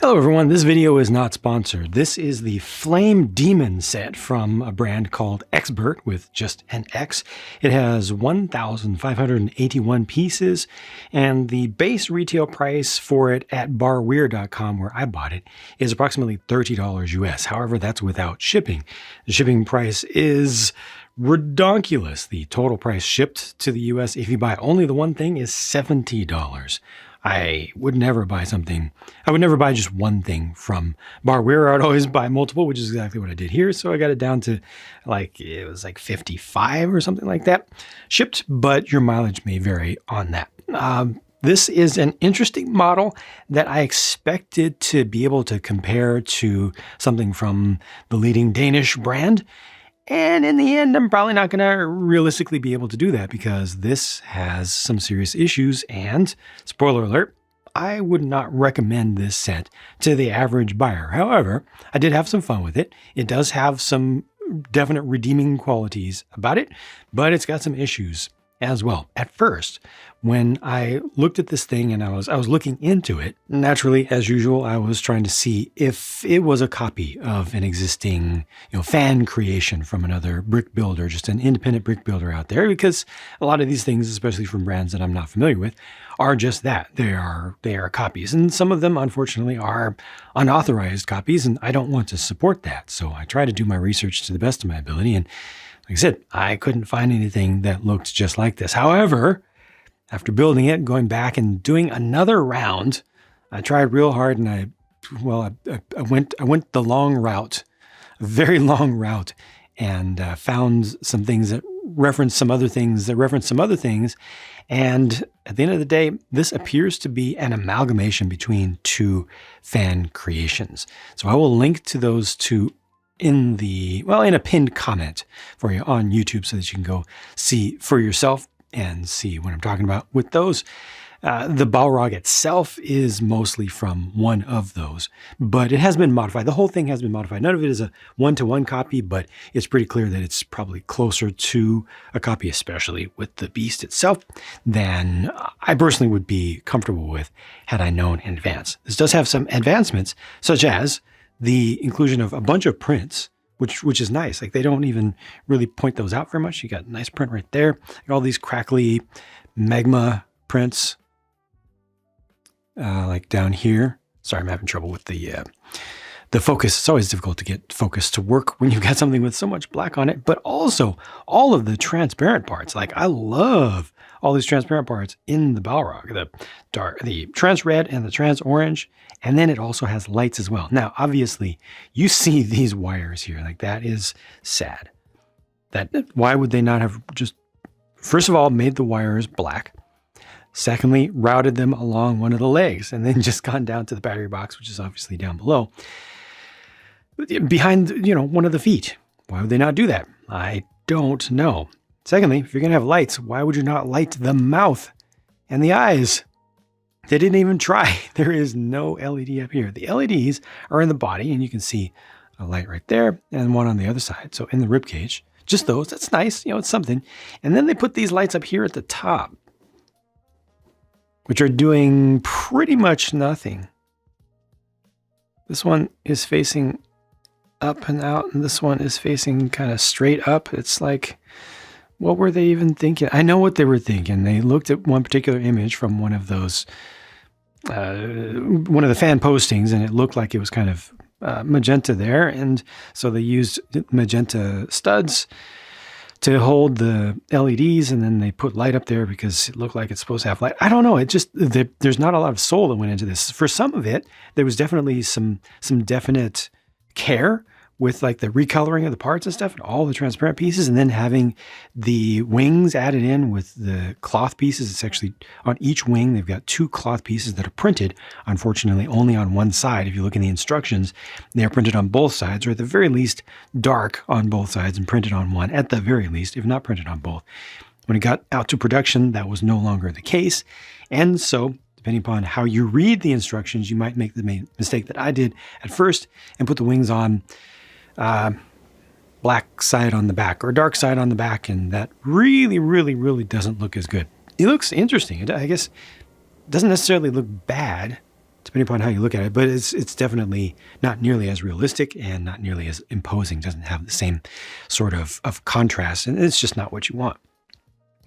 Hello everyone, this video is not sponsored. This is the Flame Demon set from a brand called XBert with just an X. It has 1,581 pieces and the base retail price for it at barweir.com where I bought it is approximately $30 US. However, that's without shipping. The shipping price is redonkulous. The total price shipped to the US if you buy only the one thing is $70. I would never buy just one thing from Barweir. I'd always buy multiple, which is exactly what I did here. So I got it down to it was like 55 or something like that shipped, but your mileage may vary on that. This is an interesting model that I expected to be able to compare to something from the leading Danish brand. And in the end, I'm probably not going to realistically be able to do that because this has some serious issues. And spoiler alert, I would not recommend this set to the average buyer. However, I did have some fun with it. It does have some definite redeeming qualities about it, but it's got some issues as well. At first, when I looked at this thing and I was looking into it, naturally, as usual, I was trying to see if it was a copy of an existing, fan creation from another brick builder, just an independent brick builder out there, because a lot of these things, especially from brands that I'm not familiar with, are just that. They are copies. And some of them, unfortunately, are unauthorized copies, and I don't want to support that. So I try to do my research to the best of my ability. And like I said, I couldn't find anything that looked just like this. However, after building it, going back and doing another round, I tried real hard and I went the long route, a very long route, and found some things that referenced some other things And at the end of the day, this appears to be an amalgamation between two fan creations. So I will link to those two in a pinned comment for you on YouTube so that you can go see for yourself and see what I'm talking about with those. The Balrog itself is mostly from one of those, but it has been modified. The whole thing has been modified. None of it is a one-to-one copy, but it's pretty clear that it's probably closer to a copy, especially with the beast itself, than I personally would be comfortable with had I known in advance. This does have some advancements, such as the inclusion of a bunch of prints, which is nice. Like, they don't even really point those out very much. You got a nice print right there. Like all these crackly magma prints, like down here. Sorry, I'm having trouble with the focus. It's always difficult to get focus to work when you've got something with so much black on it, but also all of the transparent parts. Like, I love all these transparent parts in the Balrog, the trans red and the trans orange. And then it also has lights as well. Now, obviously, you see these wires here. Like, that is sad. Why would they not have just, first of all, made the wires black? Secondly, routed them along one of the legs and then just gone down to the battery box, which is obviously down below, behind, one of the feet. Why would they not do that? I don't know. Secondly, if you're going to have lights, why would you not light the mouth and the eyes? They didn't even try. There is no LED up here. The LEDs are in the body, and you can see a light right there and one on the other side. So in the rib cage, just those. That's nice. It's something. And then they put these lights up here at the top, which are doing pretty much nothing. This one is facing up and out, and this one is facing kind of straight up. It's like, what were they even thinking? I know what they were thinking. They looked at one particular image from one of those, one of the fan postings, and it looked like it was kind of magenta there. And so they used magenta studs to hold the LEDs, and then they put light up there because it looked like it's supposed to have light. I don't know. It just, there's not a lot of soul that went into this. For some of it, there was definitely some definite care with like the recoloring of the parts and stuff and all the transparent pieces, and then having the wings added in with the cloth pieces. It's actually on each wing, they've got two cloth pieces that are printed, unfortunately, only on one side. If you look in the instructions, they're printed on both sides, or at the very least, dark on both sides and printed on one, at the very least, if not printed on both. When it got out to production, that was no longer the case. And so, depending upon how you read the instructions, you might make the mistake that I did at first and put the wings on black side on the back or dark side on the back, and that really, really, really doesn't look as good. It looks interesting. I guess it doesn't necessarily look bad depending upon how you look at it. But it's definitely not nearly as realistic and not nearly as imposing. Doesn't have the same sort of contrast, and it's just not what you want.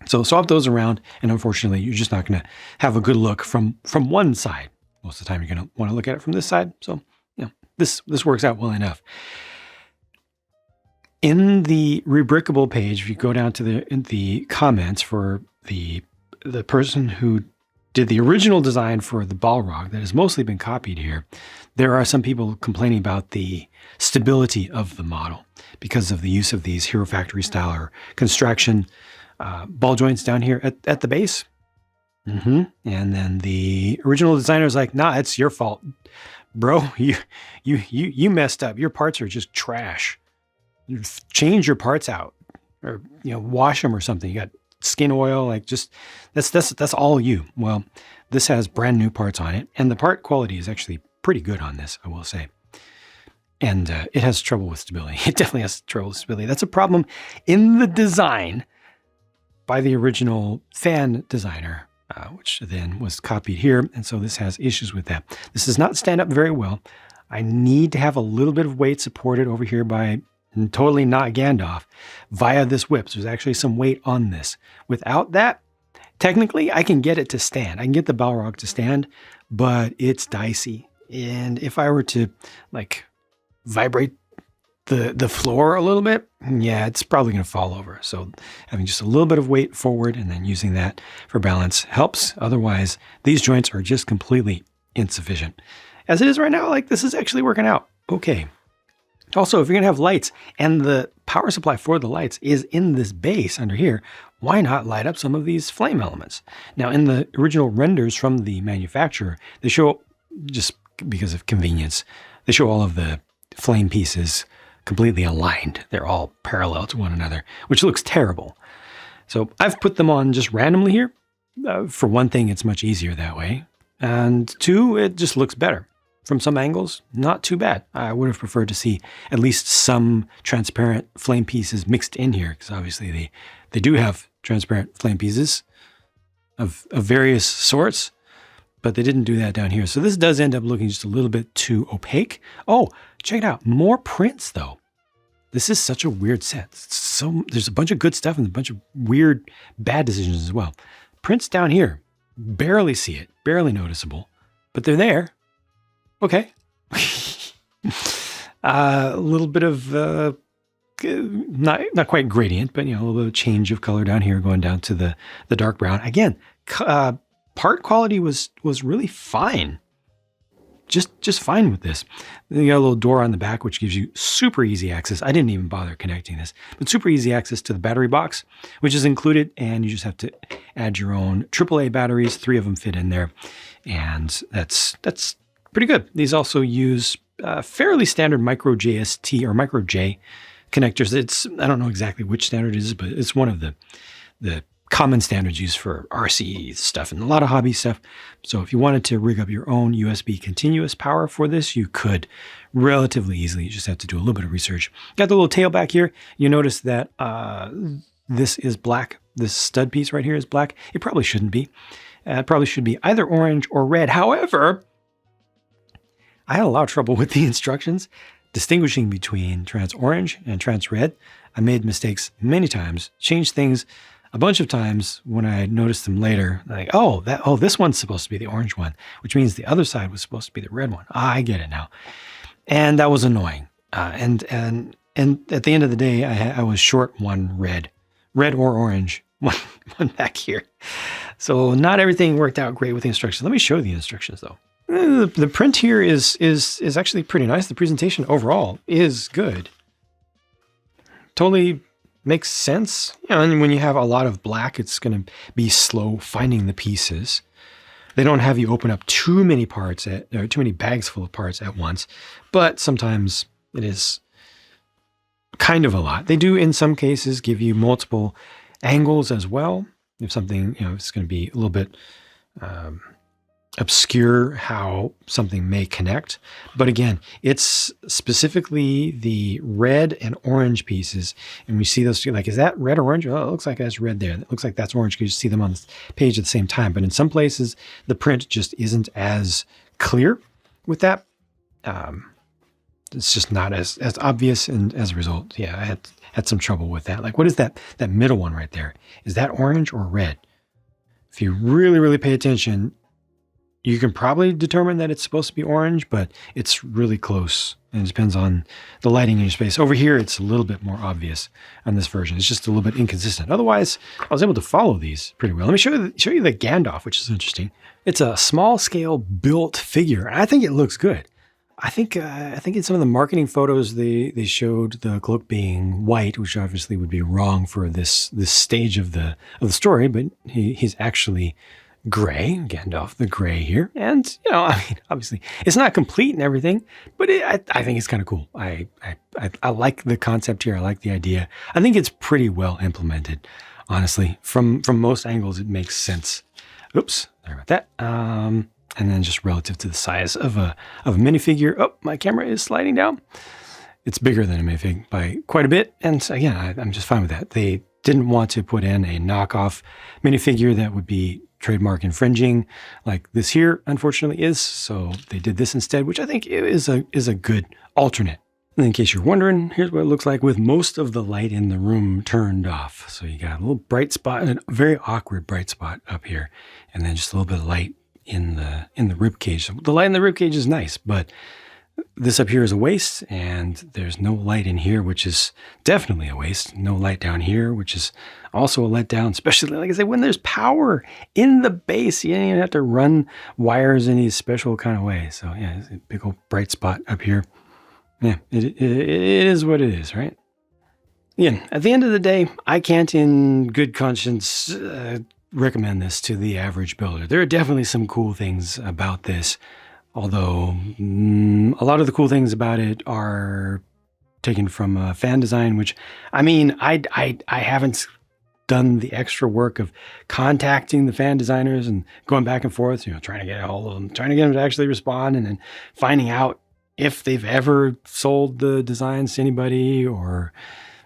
So swap those around, and unfortunately, you're just not going to have a good look from one side. Most of the time, you're going to want to look at it from this side. So, this works out well enough. In the rebrickable page, if you go down to the comments for the person who did the original design for the Balrog that has mostly been copied here, there are some people complaining about the stability of the model because of the use of these Hero Factory style or construction ball joints down here at the base. And then the original designer is like, nah, it's your fault, bro. You messed up. Your parts are just trash. You change your parts out, or wash them or something. You got skin oil, like just that's all you. Well, this has brand new parts on it, and the part quality is actually pretty good on this, I will say. And it has trouble with stability. It definitely has trouble with stability. That's a problem in the design by the original fan designer, which then was copied here. And so this has issues with that. This does not stand up very well. I need to have a little bit of weight supported over here by totally not Gandalf via this whip. So there's actually some weight on this. Without that, technically I can get it to stand. I can get the Balrog to stand, but it's dicey. And if I were to like vibrate the floor a little bit, yeah, it's probably going to fall over. So having just a little bit of weight forward and then using that for balance helps. Otherwise, these joints are just completely insufficient. As it is right now, like this is actually working out okay. Also, if you're going to have lights and the power supply for the lights is in this base under here, why not light up some of these flame elements? Now, in the original renders from the manufacturer, they show, just because of convenience, they show all of the flame pieces completely aligned. They're all parallel to one another, which looks terrible. So I've put them on just randomly here. For one thing, it's much easier that way. And two, it just looks better. From some angles, not too bad. I would have preferred to see at least some transparent flame pieces mixed in here, because obviously they do have transparent flame pieces of various sorts, but they didn't do that down here. So this does end up looking just a little bit too opaque. Oh, check it out. More prints, though. This is such a weird set. There's a bunch of good stuff and a bunch of weird, bad decisions as well. Prints down here, barely see it, barely noticeable, but they're there. Okay. A little bit of, not quite gradient, but, a little bit of change of color down here going down to the dark brown. Again, part quality was really fine. Just fine with this. Then you got a little door on the back, which gives you super easy access. I didn't even bother connecting this, but super easy access to the battery box, which is included. And you just have to add your own AAA batteries. 3 of them fit in there. And that's pretty good. These also use fairly standard micro JST or micro J connectors. I don't know exactly which standard it is, but it's one of the common standards used for RC stuff and a lot of hobby stuff. So if you wanted to rig up your own USB continuous power for this, you could relatively easily. You just have to do a little bit of research. Got the little tail back here. You notice that this is black. This stud piece right here is black. It probably shouldn't be. It probably should be either orange or red. However, I had a lot of trouble with the instructions distinguishing between trans orange and trans red. I made mistakes many times, changed things a bunch of times when I noticed them later. Like, this one's supposed to be the orange one, which means the other side was supposed to be the red one. I get it now. And that was annoying. And at the end of the day, I was short one red or orange, one back here. So not everything worked out great with the instructions. Let me show you the instructions though. The print here is actually pretty nice. The presentation overall is good. Totally makes sense. And when you have a lot of black, it's going to be slow finding the pieces. They don't have you open up too many parts or too many bags full of parts at once, but sometimes it is kind of a lot. They do, in some cases, give you multiple angles as well. If something, it's going to be a little bit obscure how something may connect. But again, it's specifically the red and orange pieces. And we see those two, like, is that red or orange? Oh, it looks like that's red there. It looks like that's orange because you see them on the page at the same time. But in some places, the print just isn't as clear with that. It's just not as obvious, and as a result, yeah, I had some trouble with that. Like, what is that middle one right there? Is that orange or red? If you really, really pay attention, you can probably determine that it's supposed to be orange, but it's really close, and it depends on the lighting in your space. Over here, it's a little bit more obvious on this version. It's just a little bit inconsistent. Otherwise, I was able to follow these pretty well. Let me show you the Gandalf, which is interesting. It's a small scale built figure, and I think it looks good. I think in some of the marketing photos they showed the cloak being white, which obviously would be wrong for this stage of the story, but he's actually gray, Gandalf the gray here. And, I mean, obviously it's not complete and everything, but I think it's kind of cool. I like the concept here. I like the idea. I think it's pretty well implemented, honestly. From most angles, it makes sense. Oops, sorry about that. And then just relative to the size of a minifigure. Oh, my camera is sliding down. It's bigger than a minifig by quite a bit. And again, I'm just fine with that. They didn't want to put in a knockoff minifigure that would be trademark infringing like this here, unfortunately, is. So they did this instead, which I think is a good alternate. And in case you're wondering, here's what it looks like with most of the light in the room turned off. So you got a little bright spot, and a very awkward bright spot up here, and then just a little bit of light in the rib cage. So the light in the rib cage is nice, but this up here is a waste, and there's no light in here, which is definitely a waste. No light down here, which is also a letdown, especially, like I said, when there's power in the base. You don't even have to run wires in any special kind of way. So yeah, it's a big old bright spot up here. Yeah, it is what it is, right? Again, at the end of the day, I can't in good conscience recommend this to the average builder. There are definitely some cool things about this, although a lot of the cool things about it are taken from fan design, which, I mean, I haven't done the extra work of contacting the fan designers and going back and forth, trying to get a hold of them, trying to get them to actually respond, and then finding out if they've ever sold the designs to anybody, or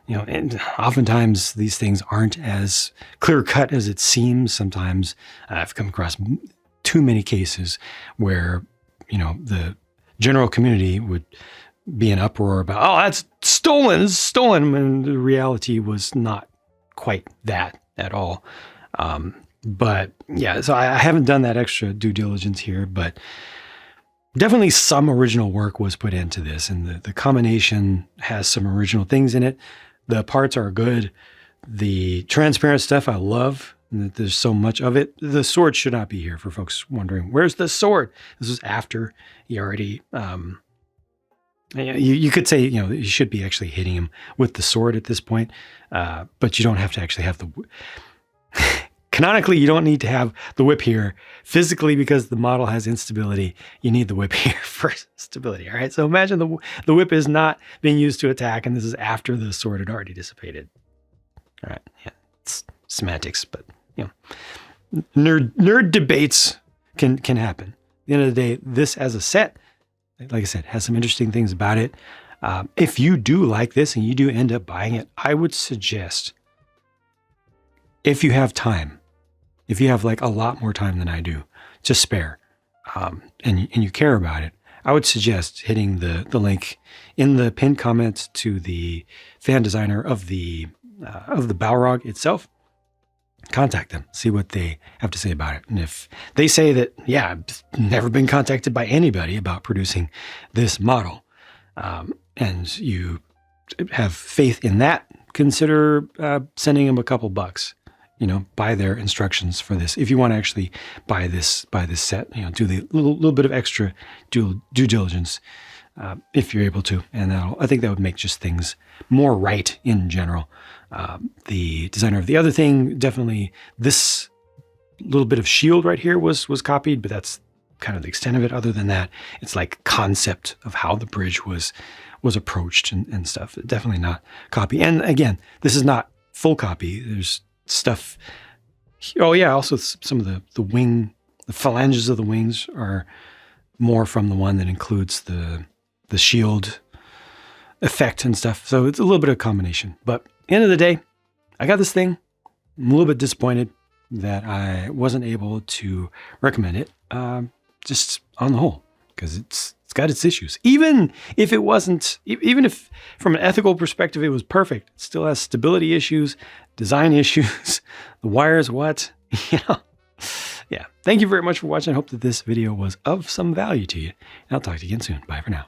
and oftentimes these things aren't as clear cut as it seems. Sometimes I've come across too many cases where, the general community would be in uproar about, oh, that's stolen, it's stolen. And the reality was not quite that at all. But yeah, so I haven't done that extra due diligence here, but definitely some original work was put into this, and the combination has some original things in it. The parts are good. The transparent stuff I love, and that there's so much of it. The sword should not be here, for folks wondering, where's the sword? This is after you already, you could say, you should be actually hitting him with the sword at this point, but you don't have to actually have the... Canonically, you don't need to have the whip here physically, because the model has instability. You need the whip here for stability. All right. So imagine the whip is not being used to attack, and this is after the sword had already dissipated. All right. Yeah. It's semantics, but nerd debates can happen. At the end of the day, this as a set, like I said, has some interesting things about it. If you do like this and you do end up buying it, I would suggest, if you have time, if you have like a lot more time than I do to spare, and you care about it, I would suggest hitting the link in the pinned comment to the fan designer of the Balrog itself. Contact them, see what they have to say about it. And if they say that, yeah, I've never been contacted by anybody about producing this model, and you have faith in that, consider sending them a couple bucks. Buy their instructions for this. If you want to actually buy this set, do the little bit of extra due diligence, if you're able to. And I think that would make just things more right in general. The designer of the other thing, definitely this little bit of shield right here was copied, but that's kind of the extent of it. Other than that, it's like concept of how the bridge was approached and stuff. Definitely not copy. And again, this is not full copy. There's stuff. Oh yeah, also some of the wing, the phalanges of the wings are more from the one that includes the shield effect and stuff. So it's a little bit of a combination. But at the end of the day, I got this thing. I'm a little bit disappointed that I wasn't able to recommend it, just on the whole. because it's got its issues. Even if it wasn't, even if from an ethical perspective it was perfect, it still has stability issues, design issues. The wires, what? Yeah. Thank you very much for watching. I hope that this video was of some value to you. And I'll talk to you again soon. Bye for now.